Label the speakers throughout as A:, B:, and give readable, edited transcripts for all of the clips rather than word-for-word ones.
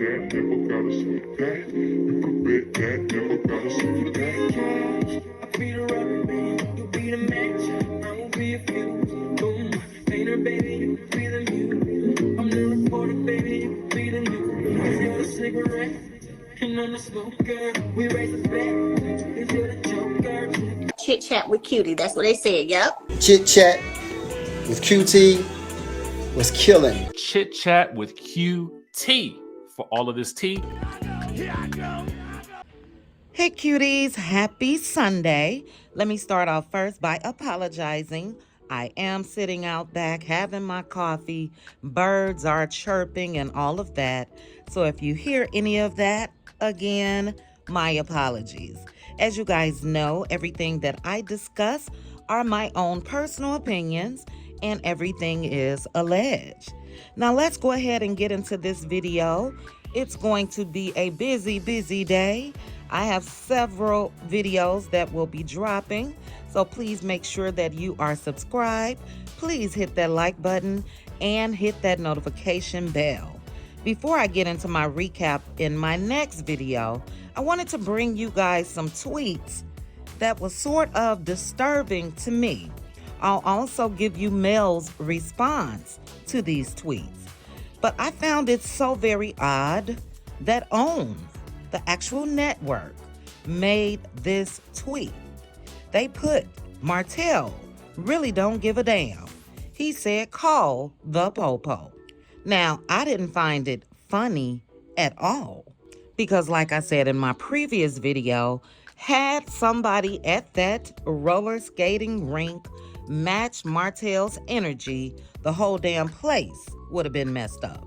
A: that, never gotta sweet that. You can bet that, never gotta sweet that.
B: I'll be the rubber, you'll be the match. I won't be a few. Boom, painter, baby, you can be the mute. I'm the reporter, baby, you can be the news. If you're the cigarette, and I'm the smoker, we raise the bet. If you're the joker,
C: Chit chat with cutie. That's what they said. Yep.
D: Chit chat with QT was killing.
E: Chit chat with QT for all of this tea.
F: Hey cuties, happy Sunday. Let me start off first by apologizing. I am sitting out back having my coffee. Birds are chirping and all of that. So if you hear any of that, again, my apologies. As you guys know, everything that I discuss are my own personal opinions and everything is alleged. Now let's go ahead and get into this video. It's going to be a busy day. I have several videos that will be dropping, so please make sure that you are subscribed. Please hit that like button and hit that notification bell. Before I get into my recap in my next video, I wanted to bring you guys some tweets that was sort of disturbing to me. I'll also give you Mel's response to these tweets. But I found it so very odd that OWN, the actual network, made this tweet. They put, Martell really don't give a damn. He said, call the popo. Now, I didn't find it funny at all because like I said in my previous video, had somebody at that roller skating rink match Martell's energy, the whole damn place would have been messed up.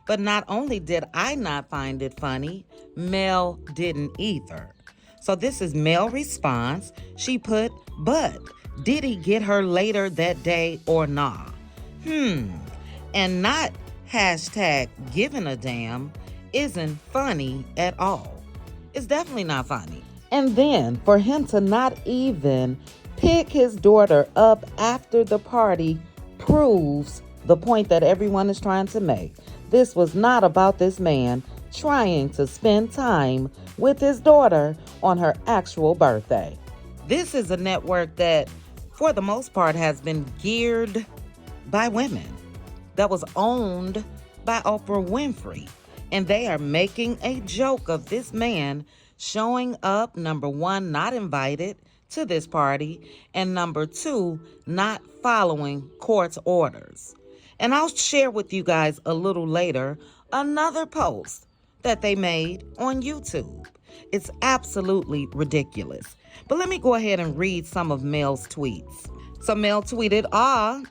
F: But not only did I not find it funny, Mel didn't either. So this is Mel's response. She put, but did he get her later that day or nah? And not hashtag giving a damn isn't funny at all. It's definitely not funny. And then for him to not even pick his daughter up after the party proves the point that everyone is trying to make. This was not about this man trying to spend time with his daughter on her actual birthday. This is a network that, for the most part, has been geared by women, that was owned by Oprah Winfrey. And they are making a joke of this man showing up, number one, not invited to this party, and number two, not following court's orders. And I'll share with you guys a little later another post that they made on YouTube. It's absolutely ridiculous. But let me go ahead and read some of Mel's tweets. So Mel tweeted,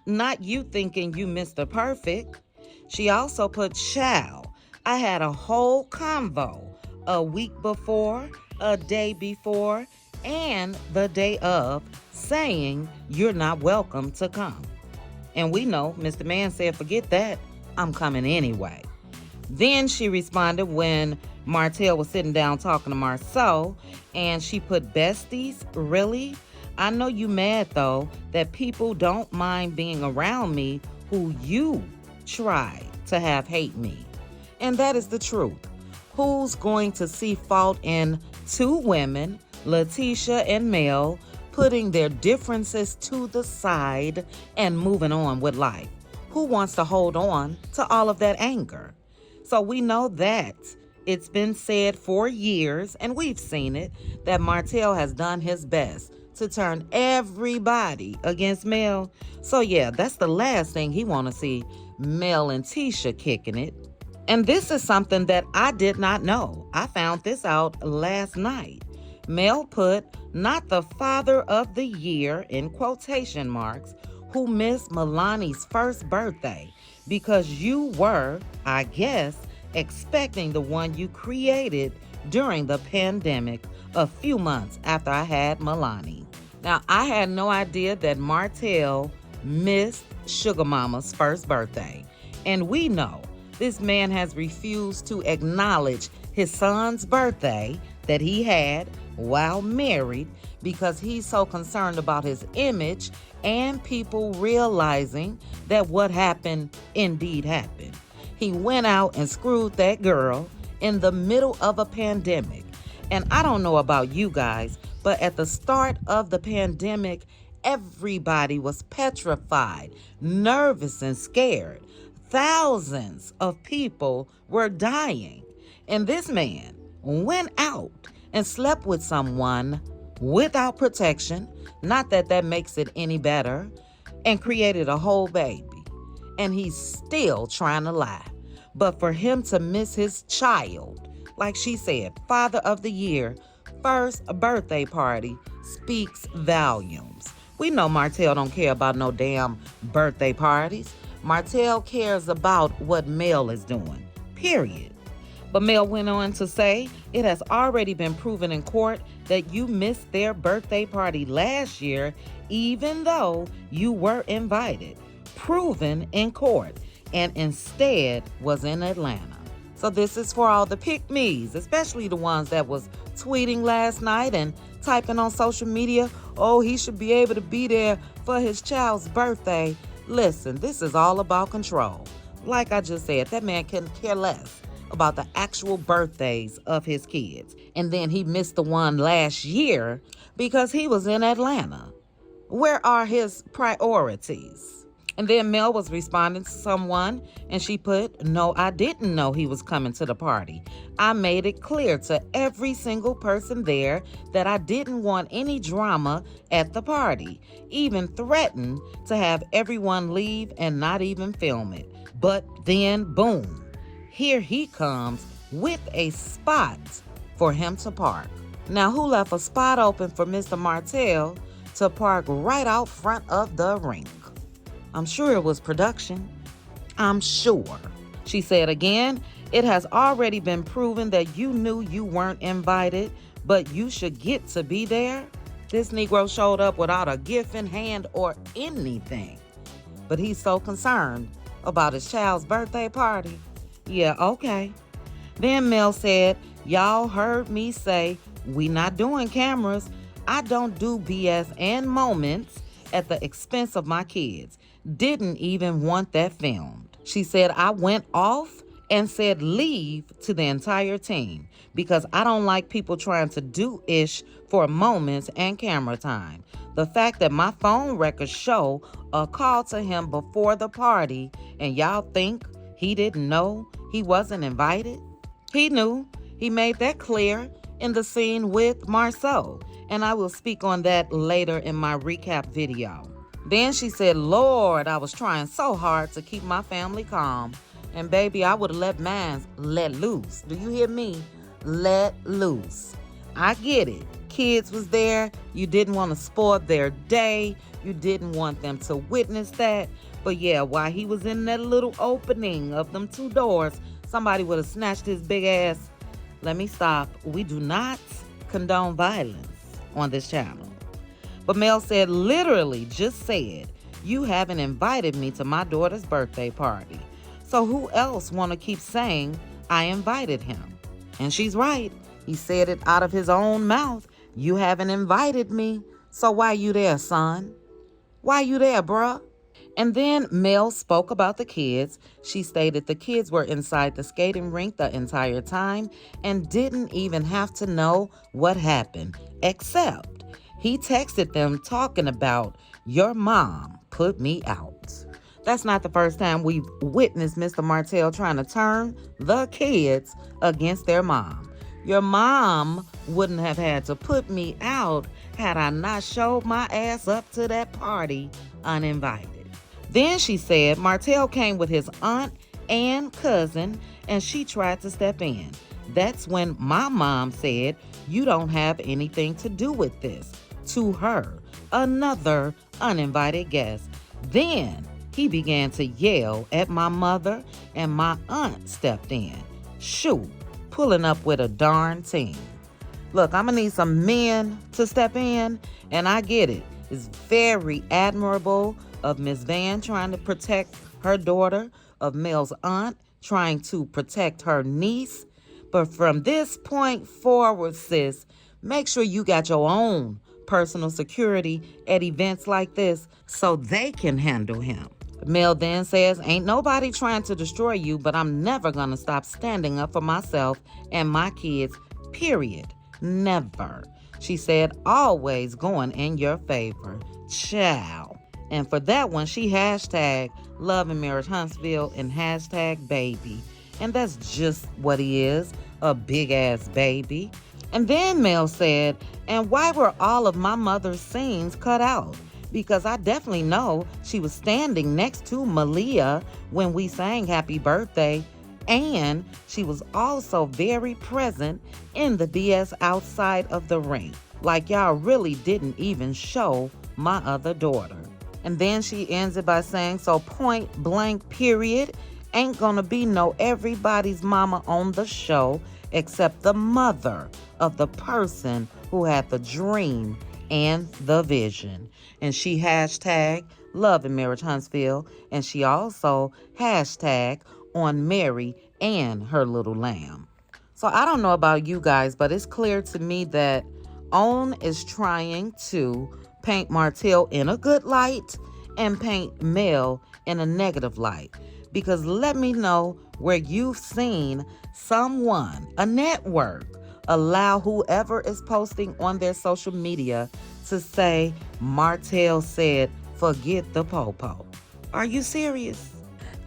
F: not you thinking you Mr. Perfect. She also put, child, I had a whole convo a week before, a day before, and the day of saying you're not welcome to come. And we know Mr. Man said, forget that, I'm coming anyway. Then she responded when Martell was sitting down talking to Marceau, and she put, besties, really? I know you mad though that people don't mind being around me who you try to have hate me. And that is the truth. Who's going to see fault in two women, Letitia and Mel, putting their differences to the side and moving on with life? Who wants to hold on to all of that anger? So we know that it's been said for years, and we've seen it, that Martell has done his best to turn everybody against Mel. So yeah, that's the last thing he want to see, Mel and Tisha kicking it. And this is something that I did not know. I found this out last night. Mel put, not the father of the year, in quotation marks, who missed Milani's first birthday because you were, I guess, expecting the one you created during the pandemic a few months after I had Milani. Now, I had no idea that Martell missed Sugar Mama's first birthday. And we know this man has refused to acknowledge his son's birthday that he had while married because he's so concerned about his image and people realizing that what happened indeed happened. He went out and screwed that girl in the middle of a pandemic. And I don't know about you guys, but at the start of the pandemic, everybody was petrified, nervous, and scared. Thousands of people were dying. And this man went out and slept with someone without protection, not that that makes it any better, and created a whole baby. And he's still trying to lie. But for him to miss his child, like she said, Father of the Year, first birthday party, speaks volumes. We know Martell don't care about no damn birthday parties. Martell cares about what Mel is doing, period. But Mel went on to say, it has already been proven in court that you missed their birthday party last year, even though you were invited. Proven in court, and instead was in Atlanta. So this is for all the pick-me's, especially the ones that was tweeting last night and typing on social media, oh, he should be able to be there for his child's birthday. Listen, this is all about control. Like I just said, that man can care less about the actual birthdays of his kids. And then he missed the one last year because he was in Atlanta. Where are his priorities? And then Mel was responding to someone, and she put, no, I didn't know he was coming to the party. I made it clear to every single person there that I didn't want any drama at the party. Even threatened to have everyone leave and not even film it. But then, boom, here he comes with a spot for him to park. Now, who left a spot open for Mr. Martell to park right out front of the rink? I'm sure it was production. I'm sure. She said again, it has already been proven that you knew you weren't invited, but you should get to be there. This Negro showed up without a gift in hand or anything. But he's so concerned about his child's birthday party. Yeah, okay. Then Mel said, y'all heard me say, we not doing cameras. I don't do BS and moments at the expense of my kids. Didn't even want that filmed. She said, I went off and said leave to the entire team because I don't like people trying to do ish for moments and camera time. The fact that my phone records show a call to him before the party and y'all think he didn't know he wasn't invited? He knew. He made that clear in the scene with Marceau, and I will speak on that later in my recap video. Then she said, Lord, I was trying so hard to keep my family calm. And baby, I would have let mine let loose. Do you hear me? Let loose. I get it. Kids was there. You didn't want to spoil their day. You didn't want them to witness that. But yeah, while he was in that little opening of them two doors, somebody would have snatched his big ass. Let me stop. We do not condone violence on this channel. But Mel said, literally just said, you haven't invited me to my daughter's birthday party. So who else want to keep saying I invited him? And she's right. He said it out of his own mouth. You haven't invited me. So why you there, son? Why you there, bruh? And then Mel spoke about the kids. She stated the kids were inside the skating rink the entire time and didn't even have to know what happened, except he texted them talking about, your mom put me out. That's not the first time we've witnessed Mr. Martell trying to turn the kids against their mom. Your mom wouldn't have had to put me out had I not showed my ass up to that party uninvited. Then she said Martell came with his aunt and cousin, and she tried to step in. That's when my mom said, you don't have anything to do with this, to her, another uninvited guest. Then he began to yell at my mother, and my aunt stepped in. Shoot, pulling up with a darn team. Look, I'm gonna need some men to step in, and I get it. It's very admirable of Miss Van trying to protect her daughter, of Mel's aunt trying to protect her niece. But from this point forward, sis, make sure you got your own personal security at events like this so they can handle him. Mel then says, ain't nobody trying to destroy you, but I'm never gonna stop standing up for myself and my kids, period. Never. She said, always going in your favor. Ciao. And for that one, she hashtag Love and Marriage Huntsville and hashtag baby. And that's just what he is, a big ass baby. And then Mel said, and why were all of my mother's scenes cut out? Because I definitely know she was standing next to Malia when we sang Happy Birthday, and she was also very present in the BS outside of the ring. Like y'all really didn't even show my other daughter. And then she ends it by saying, so point blank period, ain't gonna be no everybody's mama on the show except the mother of the person who had the dream and the vision. And she hashtag Love and Marriage Huntsville, and she also hashtag on Mary and her little lamb. So I don't know about you guys, but it's clear to me that Own is trying to paint Martell in a good light and paint Mel in a negative light. Because let me know where you've seen someone, a network, allow whoever is posting on their social media to say, Martell said, forget the po-po. Are you serious?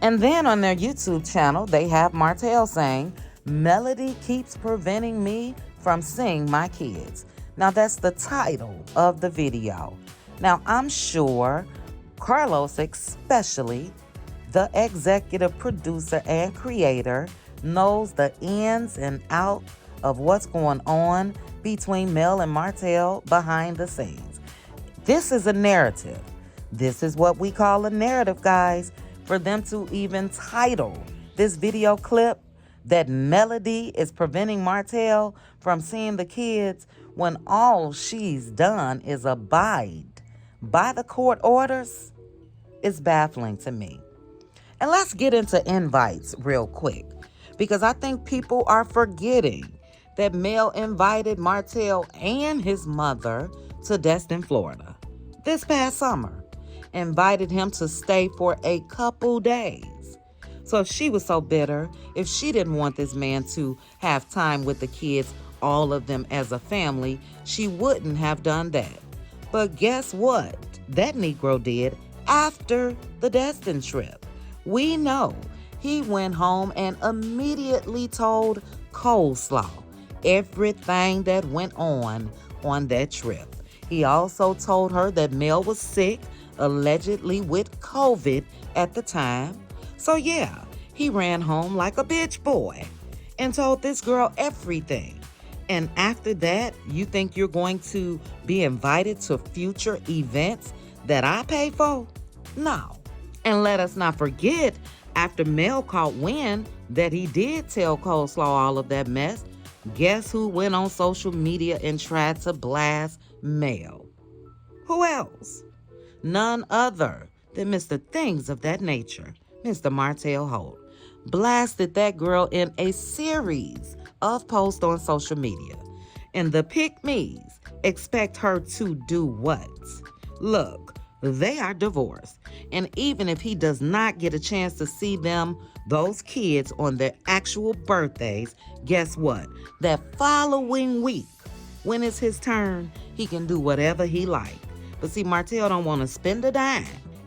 F: And then on their YouTube channel, they have Martell saying, Melody keeps preventing me from seeing my kids. Now that's the title of the video. Now I'm sure Carlos, especially the executive producer and creator, knows the ins and outs of what's going on between Mel and Martell behind the scenes. This is a narrative. This is what we call a narrative, guys. For them to even title this video clip that Melody is preventing Martell from seeing the kids when all she's done is abide by the court orders is baffling to me. And let's get into invites real quick, because I think people are forgetting that Mel invited Martell and his mother to Destin, Florida this past summer. Invited him to stay for a couple days. So if she was so bitter, if she didn't want this man to have time with the kids, all of them as a family, she wouldn't have done that. But guess what? That Negro did after the Destin trip. We know he went home and immediately told Coleslaw everything that went on that trip. He also told her that Mel was sick, allegedly with COVID at the time. So yeah, he ran home like a bitch boy and told this girl everything. And after that, you think you're going to be invited to future events that I pay for? No. And let us not forget, after Mel caught wind that he did tell Coleslaw all of that mess, guess who went on social media and tried to blast Mel? Who else? None other than Mr. Things of That Nature, Mr. Martell Holt. Blasted that girl in a series of posts on social media. And the pick-me's expect her to do what? Look, they are divorced. And even if he does not get a chance to see them, those kids, on their actual birthdays, guess what? That following week, when it's his turn, he can do whatever he likes. But see, Martell don't want to spend a dime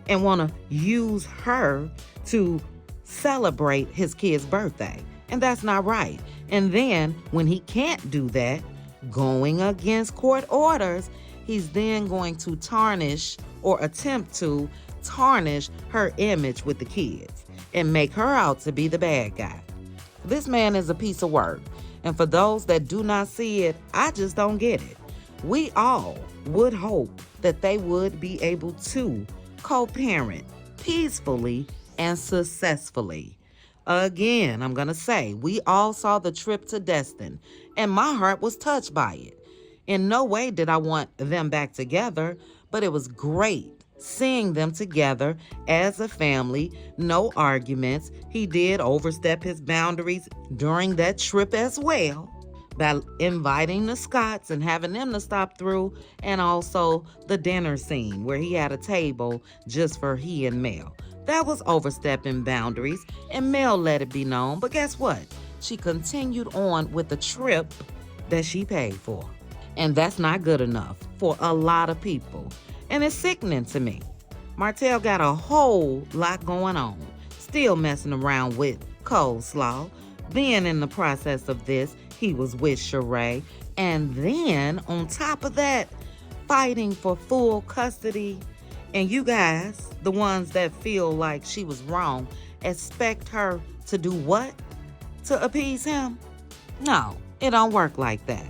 F: and want to use her to celebrate his kid's birthday. And that's not right. And then when he can't do that, going against court orders, he's then going to tarnish or attempt to tarnish her image with the kids and make her out to be the bad guy. This man is a piece of work. And for those that do not see it, I just don't get it. We all would hope that they would be able to co-parent peacefully and successfully. Again, I'm going to say, we all saw the trip to Destin, and my heart was touched by it. In no way did I want them back together, but it was great seeing them together as a family, no arguments. He did overstep his boundaries during that trip as well, by inviting the Scotts and having them to stop through, and also the dinner scene where he had a table just for he and Mel. That was overstepping boundaries, and Mel let it be known. But guess what? She continued on with the trip that she paid for. And that's not good enough for a lot of people. And it's sickening to me. Martell got a whole lot going on. Still messing around with coleslaw. Then in the process of this, he was with Sheree. And then on top of that, fighting for full custody. And you guys, the ones that feel like she was wrong, expect her to do what? To appease him? No, it don't work like that.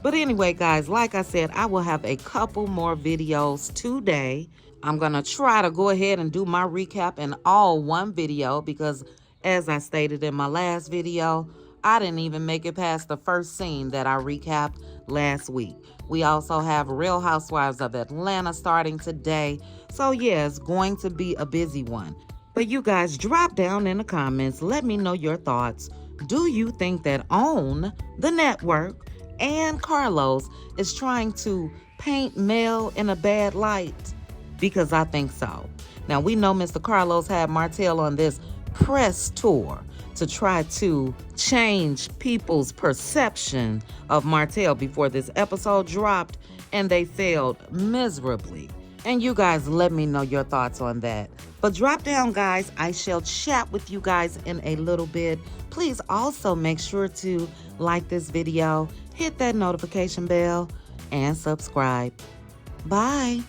F: But anyway, guys, like I said, I will have a couple more videos today. I'm going to try to go ahead and do my recap in all one video because, as I stated in my last video, I didn't even make it past the first scene that I recapped last week. We also have Real Housewives of Atlanta starting today. So, yeah, it's going to be a busy one. But you guys, drop down in the comments. Let me know your thoughts. Do you think that OWN, the network, and Carlos is trying to paint Mel in a bad light? Because I think so. Now, we know Mr. Carlos had Martell on this press tour to try to change people's perception of Martell before this episode dropped, and they failed miserably. And you guys, let me know your thoughts on that. But drop down, guys. I shall chat with you guys in a little bit. Please also make sure to like this video, hit that notification bell, and subscribe. Bye.